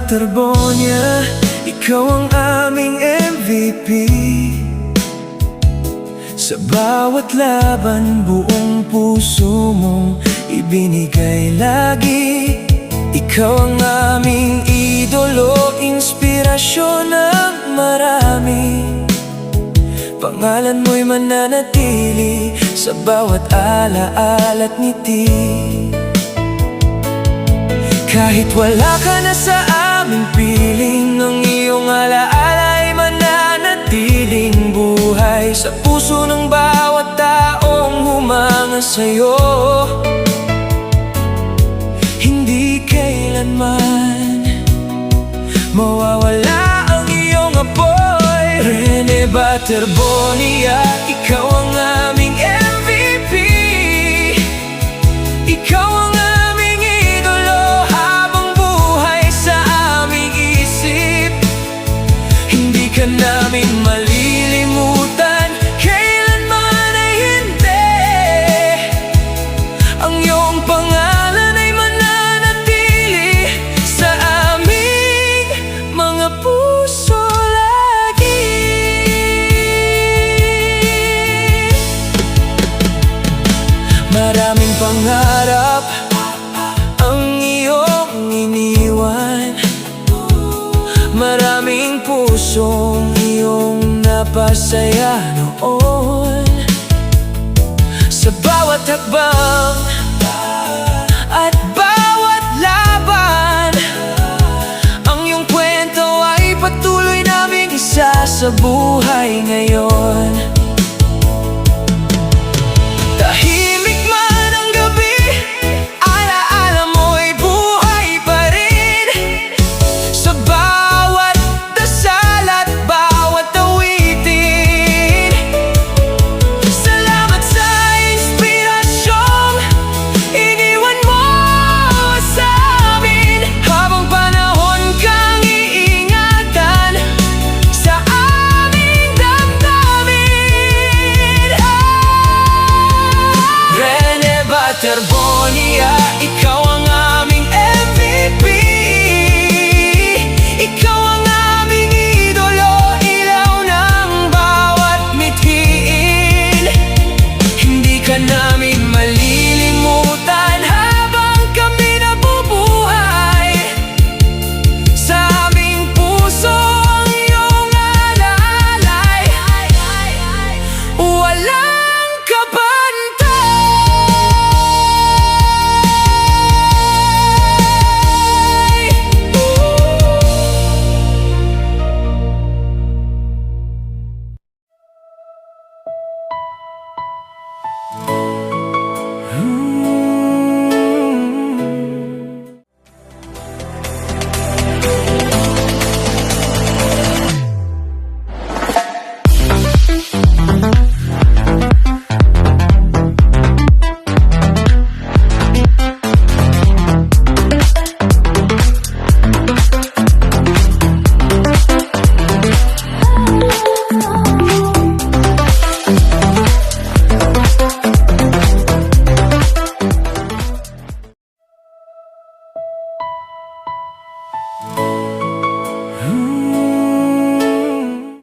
Terbonia, ikaw ang aming MVP. Sa bawat laban, buong puso mong ibinigay lagi. Ikaw ang aming idolo, inspirasyon ng marami. Pangalan mo'y mananatili sa bawat alaala at ngiti. Kahit wala ka na sa aming piling, ang iyong alaala ay mananatiling buhay sa puso ng bawat taong humanga sa'yo. Hindi kailanman mawawala ang iyong apoy. Rene Terbonia, ikaw ang aming MVP. Ikaw ang aming idolo habang buhay sa aming isip. Hindi ka namin malilimutan, kailanman ay hindi. Ang iyong pangalan ay mananatili sa aming mga puso lagi. Maraming pangarap ang iyong iniwan, maraming pusong iyong napasaya noon. Sa bawat hakbang